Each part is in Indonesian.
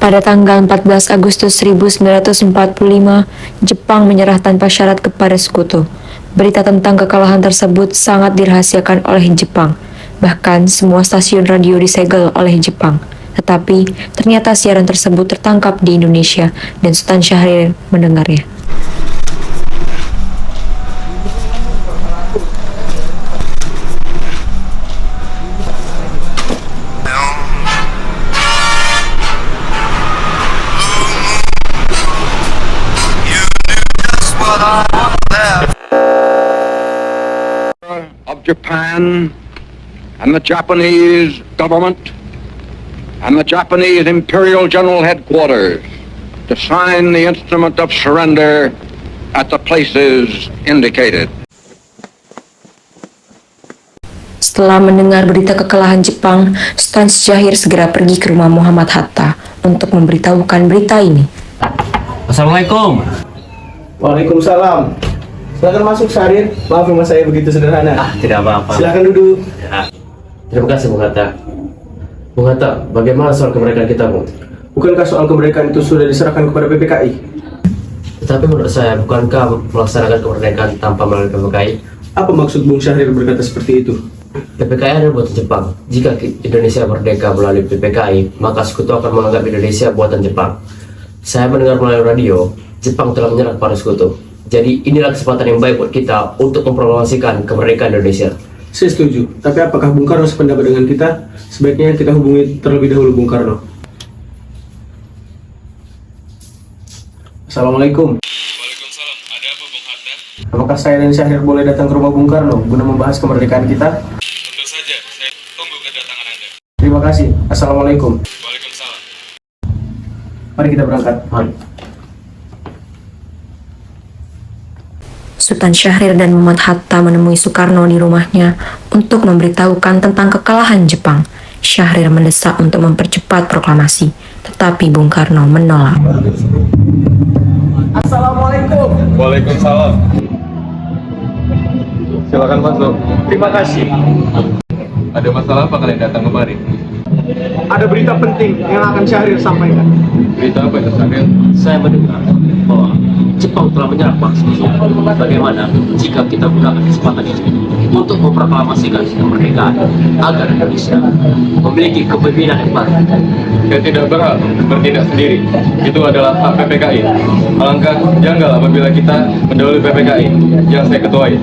Pada tanggal 14 Agustus 1945, Jepang menyerah tanpa syarat kepada sekutu. Berita tentang kekalahan tersebut sangat dirahasiakan oleh Jepang. Bahkan semua stasiun radio disegel oleh Jepang. Tetapi ternyata siaran tersebut tertangkap di Indonesia dan Sultan Syahrir mendengarnya. Of Japan and the Japanese government and the Japanese Imperial General Headquarters to sign the instrument of surrender at the places indicated. Setelah mendengar berita kekalahan Jepang, Sultan Syahrir segera pergi ke rumah Muhammad Hatta untuk memberitahukan berita ini. Assalamualaikum. Waalaikumsalam. Silakan masuk, Syahrir. Maaf rumah saya begitu sederhana. Tidak apa-apa. Silakan duduk. Ya. Terima kasih, Bung Hatta. Bung Hatta, bagaimana soal kemerdekaan kita, Bung? Bukankah soal kemerdekaan itu sudah diserahkan kepada PPKI? Tetapi menurut saya, bukankah melaksanakan kemerdekaan tanpa melalui PPKI? Apa maksud Bung Syahrir berkata seperti itu? PPKI adalah buatan Jepang. Jika Indonesia merdeka melalui PPKI, maka sekutu akan menganggap Indonesia buatan Jepang. Saya mendengar melalui radio, Jepang telah menyerah kepada sekutu. Jadi inilah kesempatan yang baik buat kita untuk mempromosikan kemerdekaan Indonesia. Saya setuju. Tapi apakah Bung Karno sependapat dengan kita? Sebaiknya kita hubungi terlebih dahulu Bung Karno. Assalamualaikum. Waalaikumsalam. Ada apa, Bung Hatta? Apakah saya dan Syahrir boleh datang ke rumah Bung Karno guna membahas kemerdekaan kita? Tentu saja. Saya tunggu kedatangan Anda. Terima kasih. Assalamualaikum. Waalaikumsalam. Mari kita berangkat. Mari. Sultan Syahrir dan Muhammad Hatta menemui Soekarno di rumahnya untuk memberitahukan tentang kekalahan Jepang. Syahrir mendesak untuk mempercepat proklamasi, tetapi Bung Karno menolak. Assalamualaikum. Waalaikumsalam. Silakan masuk. Terima kasih. Ada masalah apa kalian datang kemari? Ada berita penting yang akan Syahrir sampaikan. Berita apa itu, Syahrir? Saya mendengar bahwa Jepang telah menyerah kepada sekutu. Bagaimana jika kita gunakan kesempatan ini untuk memproklamasikan kemerdekaan agar Indonesia memiliki kepemimpinan yang baru? Saya tidak berhak bertindak sendiri. Itu adalah hak PPKI. Alangkah janggal apabila kita mendahului PPKI yang saya ketuai.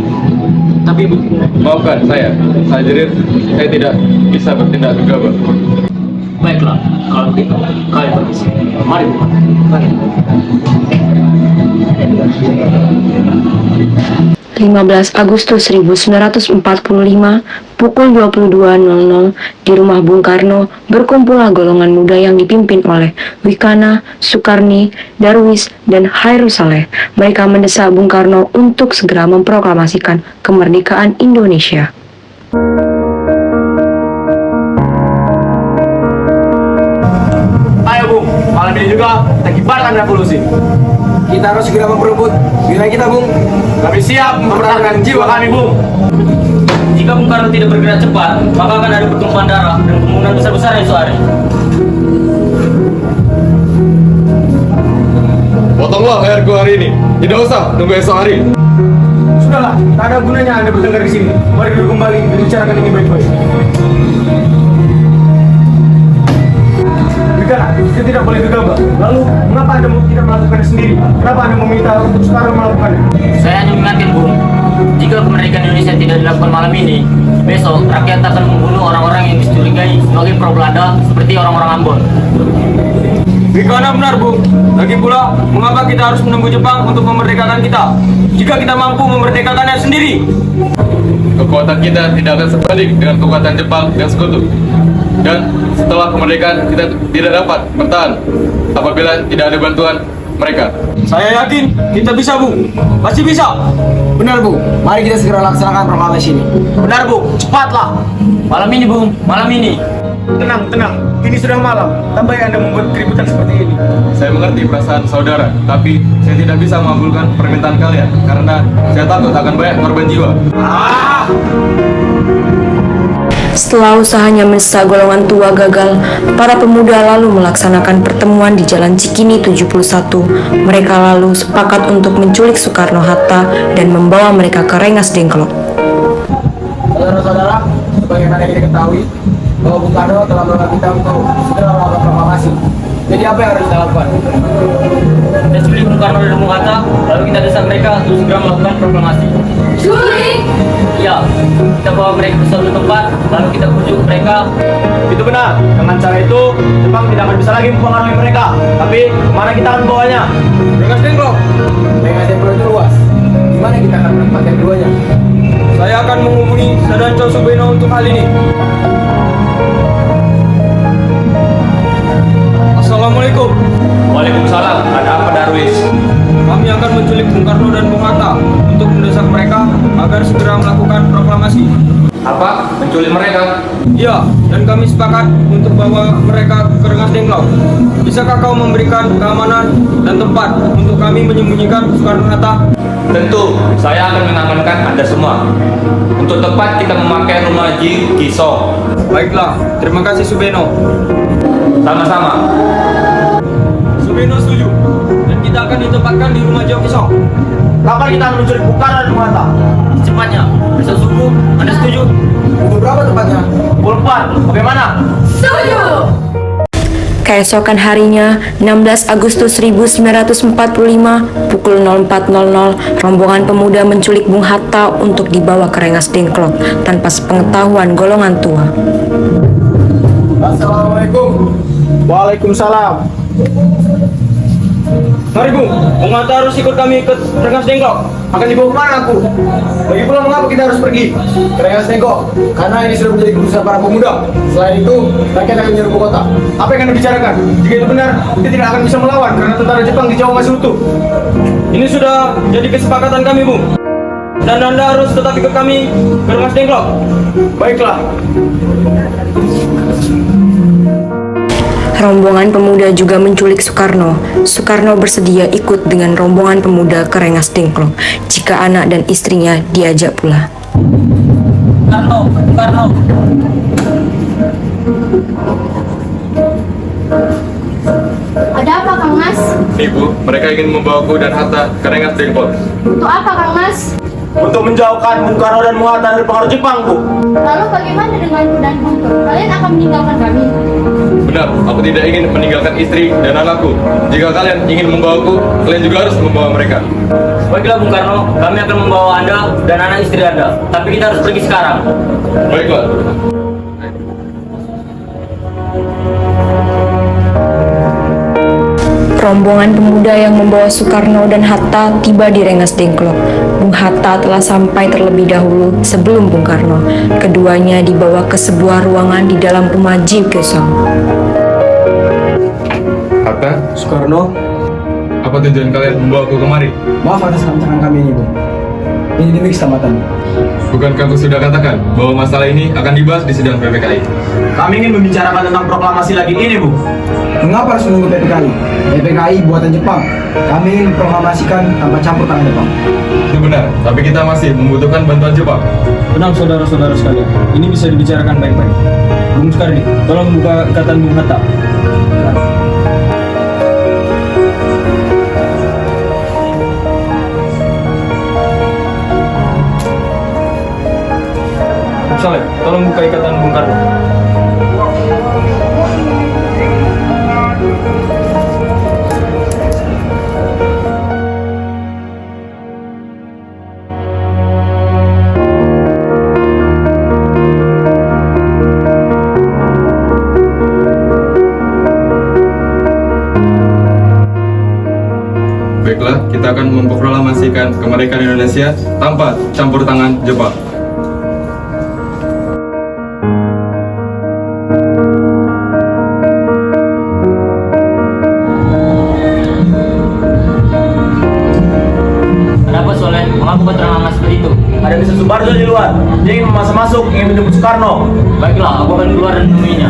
Tapi Bu, Maafkan saya Syahrir, saya tidak bisa bertindak gegabah. baiklah, kalau begitu kalian permisi. Mari Bu. Mari. 15 Agustus 1945, pukul 22.00, di rumah Bung Karno berkumpullah golongan muda yang dipimpin oleh Wikana, Sukarni, Darwis, dan Hairul Saleh. Mereka mendesak Bung Karno untuk segera memproklamasikan kemerdekaan Indonesia. Ayo Bung, malam ini juga kita kibarkan revolusi. Kita harus segera memperebut wilayah kita, Bung. Kami siap mempertahankan jiwa kami, Bung. Jika Bung Karno tidak bergerak cepat, maka akan ada pertumpahan darah dan kerumunan besar-besaran esok hari. Potonglah leherku hari ini. Tidak usah tunggu esok hari. Sudahlah, tak ada gunanya Anda bertengkar di sini. Mari duduk kembali dan bicarakan ini baik-baik. Kita tidak boleh gegabah. Lalu, mengapa Anda tidak melakukannya sendiri? Kenapa Anda meminta untuk sekarang melakukannya? Saya hanya mengingatkan, Bung, jika kemerdekaan Indonesia tidak dilakukan malam ini, besok rakyat akan membunuh orang-orang yang dicurigai sebagai pro-Belanda seperti orang-orang Ambon. Bagaimana benar, Bung? Lagi pula, mengapa kita harus menunggu Jepang untuk memerdekakan kita? Jika kita mampu memerdekakannya sendiri. Kekuatan kita tidak akan sebanding dengan kekuatan Jepang dan sekutu. Dan setelah kemerdekaan kita tidak dapat bertahan apabila tidak ada bantuan mereka. Saya yakin kita bisa, Bung. Pasti bisa. Benar, Bu. Mari kita segera laksanakan proklamasi ini. Benar, Bung. Cepatlah. Malam ini, Bung. Malam ini. Tenang, tenang. Ini sudah malam. Tambah Anda membuat keributan seperti ini. Saya mengerti perasaan saudara, tapi saya tidak bisa mengabulkan permintaan kalian karena saya takut akan banyak korban jiwa. Setelah usahanya mendesak golongan tua gagal, para pemuda lalu melaksanakan pertemuan di Jalan Cikini 71. Mereka lalu sepakat untuk menculik Soekarno-Hatta dan membawa mereka ke Rengas Dengklok. Saudara-saudara, sebagaimana kita ketahui bahwa Bung Karno telah melarang kita untuk segera melakukan proklamasi. Jadi apa yang harus kita lakukan? Kita culik Bung Karno dan Bung Hatta, lalu kita desak mereka untuk segera melakukan proklamasi. Culik? Iya, kita bawa mereka ke suatu tempat, lalu kita bujuk mereka. Itu benar. Dengan cara itu, Jepang tidak akan bisa lagi mempengaruhi mereka. Tapi, kemana kita akan membawanya? Rengas Dengklok. Rengas Dengklok itu luas. Gimana kita akan menempatkan keduanya? Saya akan menghubungi Sadanco Subeno untuk hal ini. Assalamualaikum. Waalaikumsalam. Ada apa, Darwis? Kami akan menculik Bung Karno dan Bung Hatta untuk mendesak mereka agar segera melakukan proklamasi. Apa? Menculik mereka? Iya, dan kami sepakat untuk bawa mereka ke Rengas Dengklok. Bisakah kau memberikan keamanan dan tempat untuk kami menyembunyikan Soekarno-Hatta? Tentu, saya akan mengamankan Anda semua. Untuk tempat kita memakai rumah Ji Kiso. Baiklah, terima kasih Subeno. Sama-sama. Subeno setuju. Dan kita akan ditempatkan di rumah Joko Kisong. Kapan kita akan menculik Bung Karno dan Bung Hatta? Secepatnya. Besok subuh, Anda setuju? Pukul berapa tepatnya? Pukul 4. Bagaimana? Setuju! Keesokan harinya, 16 Agustus 1945, pukul 04.00, rombongan pemuda menculik Bung Hatta untuk dibawa ke Rengas Dengklok tanpa sepengetahuan golongan tua. Assalamualaikum. Waalaikumsalam. Mari Bung, Bung Hatta harus ikut kami ke Rengas Dengklok. Akan dibawa kemana aku? Lagi pula mengapa kita harus pergi ke Rengas Dengklok? Karena ini sudah menjadi keputusan para pemuda. Selain itu, rakyat akan menyerbu kota. Apa yang Anda bicarakan? Jika itu benar, kita tidak akan bisa melawan karena tentara Jepang di Jawa masih utuh. Ini sudah jadi kesepakatan kami, Bung. Dan Anda harus tetap ikut kami ke Rengas Dengklok. Baiklah. Rombongan pemuda juga menculik Soekarno. Soekarno bersedia ikut dengan rombongan pemuda ke Rengas Dengklok jika anak dan istrinya diajak pula. Karno, Karno. Ada apa, Kang Mas? Ibu, mereka ingin membawaku dan Hatta ke Rengas Dengklok. Untuk apa, Kang Mas? Untuk menjauhkan Bung Karno dan Bung Hatta dari pengaruh Jepang, Bu. Lalu bagaimana denganku dan Guntur? Kalian akan meninggalkan kami? Benar, aku tidak ingin meninggalkan istri dan anakku. Jika kalian ingin membawaku, kalian juga harus membawa mereka. Baiklah Bung Karno, kami akan membawa Anda dan anak istri Anda. Tapi kita harus pergi sekarang. Baiklah. Rombongan pemuda yang membawa Soekarno dan Hatta tiba di Rengas Dengklok. Bung Hatta telah sampai terlebih dahulu sebelum Bung Karno. Keduanya dibawa ke sebuah ruangan di dalam rumah Ji Kesong. Hatta, Soekarno, apa tujuan kalian membawaku kemari? maaf atas rancangan kami ini, Bung. Ini demi keselamatan. Bukankah aku sudah katakan bahwa masalah ini akan dibahas di sidang PPKI? Kami ingin membicarakan tentang proklamasi lagi ini, Bu. Mengapa harus menunggu PPKI? PPKI buatan Jepang. Kami ingin proklamasikan tanpa campur tangan Jepang. Itu benar, tapi kita masih membutuhkan bantuan Jepang. Tenang saudara-saudara sekalian, ini bisa dibicarakan baik-baik. Bung Soekardi, tolong buka ikatan Bung Hatta. Saleh, tolong buka ikatan Bung Karno. Baiklah, kita akan memproklamasikan kemerdekaan Indonesia tanpa campur tangan Jepang. ada Mr. Subarjo di luar. Dia ingin masuk, ingin menjemput Soekarno. Baiklah, aku akan keluar dan menemuinya.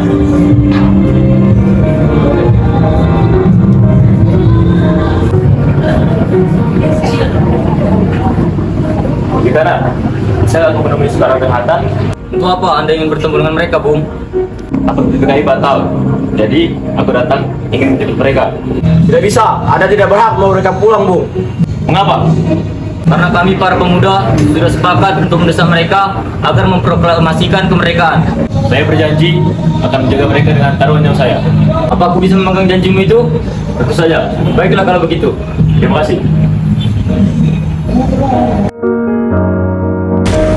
Gimana? Saya akan menemui Soekarno dan Hatta. Untuk apa Anda ingin bertemu dengan mereka, Bung? Aku PPKI batal. Jadi, aku datang ingin menjemput mereka. Tidak bisa, Anda tidak berhak mau mereka pulang, Bung. Mengapa? Karena kami para pemuda sudah sepakat untuk mendesak mereka agar memproklamasikan kemerdekaan. Saya berjanji akan menjaga mereka dengan taruhan nyawa saya. Apa aku bisa memegang janjimu itu? Tentu saja. Baiklah kalau begitu. Terima kasih.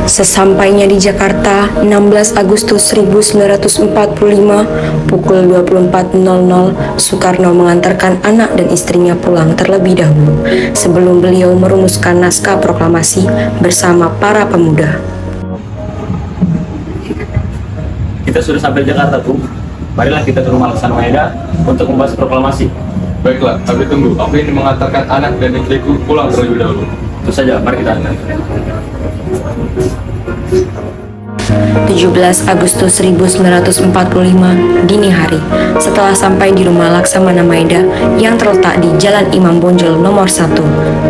Sesampainya di Jakarta, 16 Agustus 1945, pukul 24.00, Soekarno mengantarkan anak dan istrinya pulang terlebih dahulu, sebelum beliau merumuskan naskah proklamasi bersama para pemuda. Kita sudah sampai di Jakarta, Bu. Marilah kita ke rumah Laksamana Maeda untuk membahas proklamasi. Baiklah, tapi tunggu. Aku ingin mengantarkan anak dan istriku pulang terlebih dahulu. Tentu saja, mari kita antar. 17 Agustus 1945, dini hari, setelah sampai di rumah Laksamana Maeda yang terletak di Jalan Imam Bonjol nomor 1,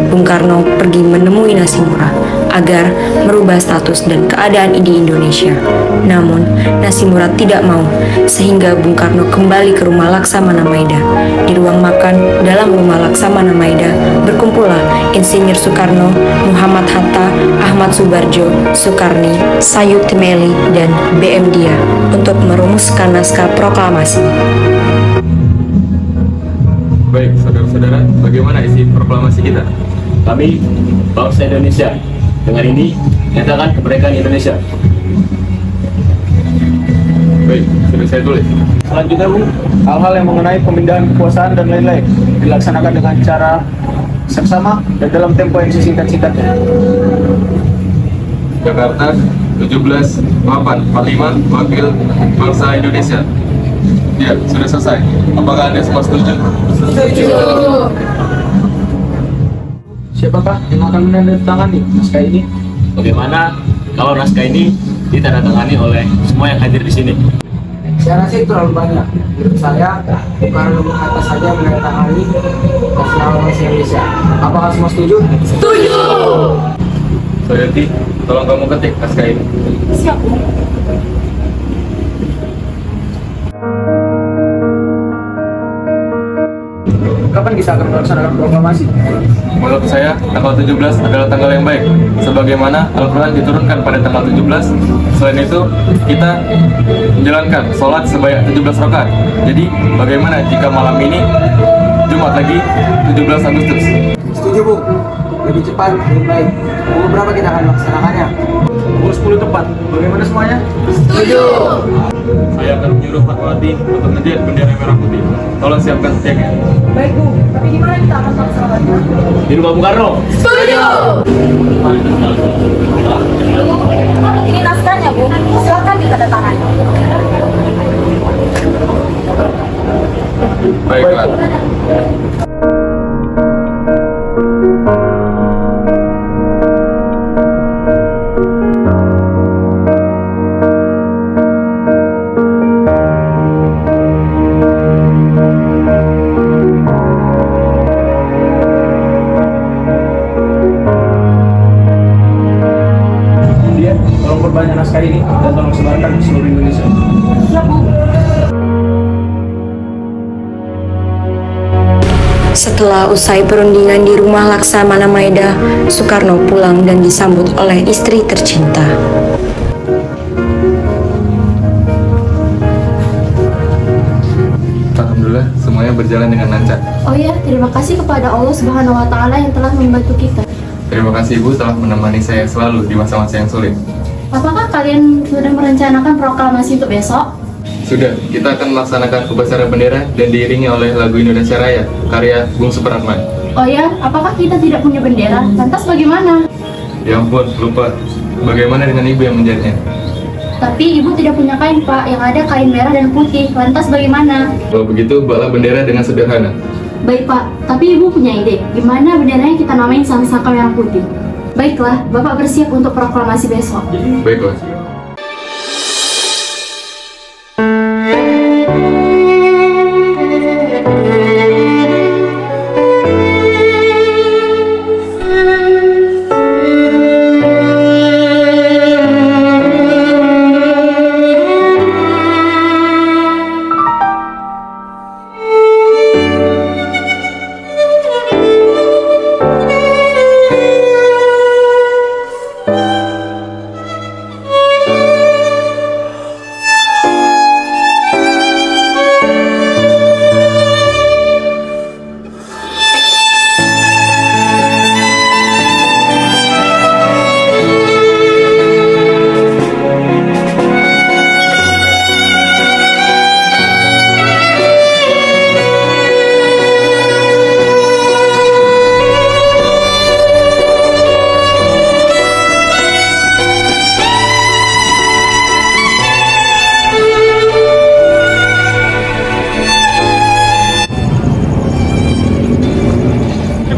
Bung Karno pergi menemui Nasimura agar merubah status dan keadaan di Indonesia. Namun, Nasimura tidak mau, sehingga Bung Karno kembali ke rumah Laksamana Maeda. Di ruang makan dalam rumah Laksamana Maeda berkumpullah Insinyur Soekarno, Muhammad Hatta, Ahmad Subarjo, Soekarni, Sayuti Meli, dan BM Dia untuk merumuskan naskah proklamasi. Baik, saudara-saudara, bagaimana isi proklamasi kita? Kami, bangsa Indonesia, dengan ini nyatakan kemerdekaan Indonesia. Baik, sudah saya tulis. Selanjutnya, Bu, hal-hal yang mengenai pemindahan kekuasaan dan lain-lain dilaksanakan dengan cara seksama dan dalam tempo yang sesingkat-singkatnya. Jakarta, 17/8/45, Wakil Bangsa Indonesia. Ya, sudah selesai. Apakah Anda semua setuju? Siapakah yang akan menandatangani naskah ini? Bagaimana kalau naskah ini ditandatangani oleh semua yang hadir di sini? Saya rasa itu terlalu banyak. Menurut saya, bukan Bung Hatta saja menandatangani naskah bangsa Indonesia. Apakah semua setuju? Soyati, tolong kamu ketik naskah ini. Siap. Kapan kita akan melaksanakan proklamasi? Menurut saya, tanggal 17 adalah tanggal yang baik. Sebagaimana Al-Quran diturunkan pada tanggal 17. Selain itu, kita menjalankan sholat sebanyak 17 rakaat. Jadi, bagaimana jika malam ini, Jumat lagi, 17 Agustus? Setuju, Bu. Lebih cepat, lebih baik. Pukul berapa kita akan melaksanakannya? Pukul 10 tepat. Bagaimana semuanya? Saya akan menyuruh Fatmawati untuk ngejat bendera merah putih. Tolong siapkan setiapnya. Baik, Bu. Tapi di mana kita akan melaksanakannya? Di rumah Bung Karno. Ini naskahnya, Bu. Silakan ditandatangani. Baiklah. Dia, tolong perbanyak naskah ini dan tolong sebarkan di seluruh Indonesia. Siap, Bu. Setelah usai perundingan di rumah Laksamana Maeda, Soekarno pulang dan disambut oleh istri tercinta. Alhamdulillah, semuanya berjalan dengan lancar. Oh ya, terima kasih kepada Allah Subhanahu wa taala yang telah membantu kita. Terima kasih Ibu telah menemani saya selalu di masa-masa yang sulit. Apakah kalian sudah merencanakan proklamasi untuk besok? Sudah, kita akan melaksanakan upacara bendera dan diiringi oleh lagu Indonesia Raya, karya Bung Supratman. Oh ya, apakah kita tidak punya bendera? Lantas bagaimana? Ya ampun, lupa. Bagaimana dengan Ibu yang menjahitnya? Tapi ibu tidak punya kain, Pak. Yang ada kain merah dan putih. Lantas bagaimana? Kalau begitu, buatlah bendera dengan sederhana. Baik, Pak. Tapi ibu punya ide. Gimana benderanya kita namain sama saka merah putih? Baiklah, Bapak bersiap untuk proklamasi besok. Baiklah.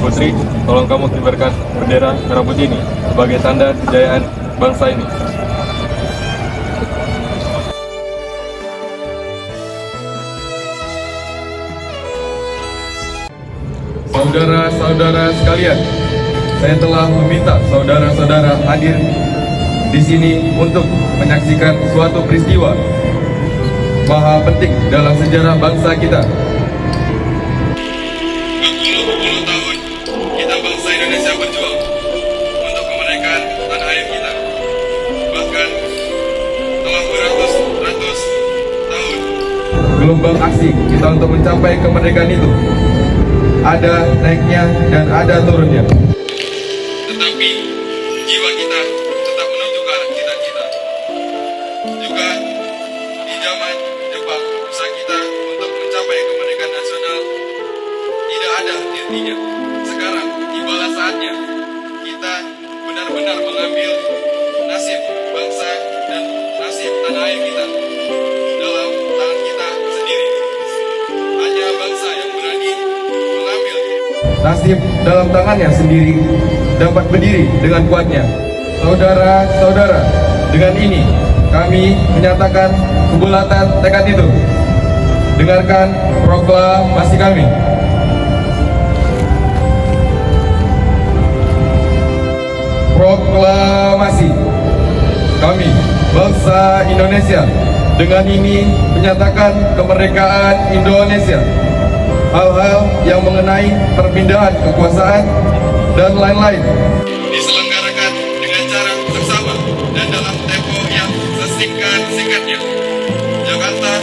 Putri, tolong kamu kibarkan bendera merah putih ini sebagai tanda kejayaan bangsa ini. Saudara-saudara sekalian, saya telah meminta saudara-saudara hadir di sini untuk menyaksikan suatu peristiwa maha penting dalam sejarah bangsa kita. Berpuluh-puluh tahun kita bangsa Indonesia berjuang untuk kemerdekaan tanah air kita. Bahkan telah beratus-ratus tahun gelombang aksi kita untuk mencapai kemerdekaan itu. Ada naiknya dan ada turunnya. Tetapi jiwa kita tetap menuju ke arah cita-cita. Juga di zaman Jepang, usaha kita untuk mencapai kemerdekaan nasional tidak ada hentinya. Sekarang tibalah saatnya kita benar-benar mengambil nasib bangsa dan nasib tanah air kita dalam tangan kita sendiri. Hanya bangsa yang berani mengambil nasib dalam tangannya sendiri dapat berdiri dengan kuatnya. Saudara-saudara, dengan ini kami menyatakan kebulatan tekad itu. Dengarkan proklamasi kami. Proklamasi kami, bangsa Indonesia, dengan ini menyatakan kemerdekaan Indonesia. Hal-hal yang mengenai perpindahan kekuasaan dan lain-lain diselenggarakan dengan cara bersama dan dalam tempo yang sesingkat-singkatnya. Jakarta,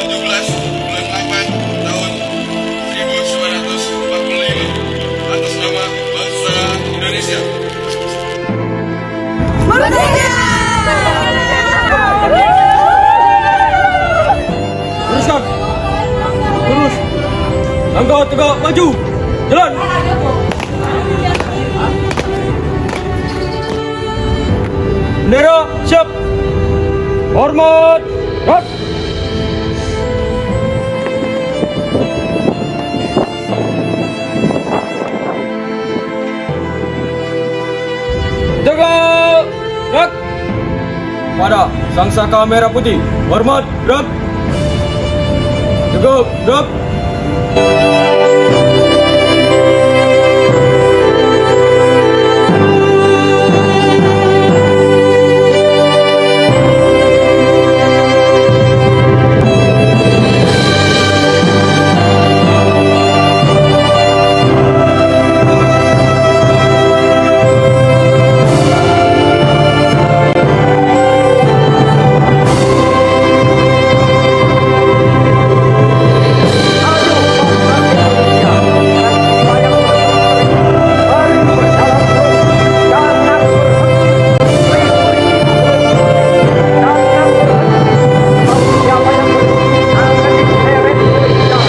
17 bulan 8 tahun 1945, atas nama bangsa Indonesia. Luruskan. Lurus. Langkah tegak maju. Jalan. Bendera siap. Hormat. Gerak. Jaga. Gerak. Pada sang saka merah putih. Hormat. Gerak. Cukup. Gerak.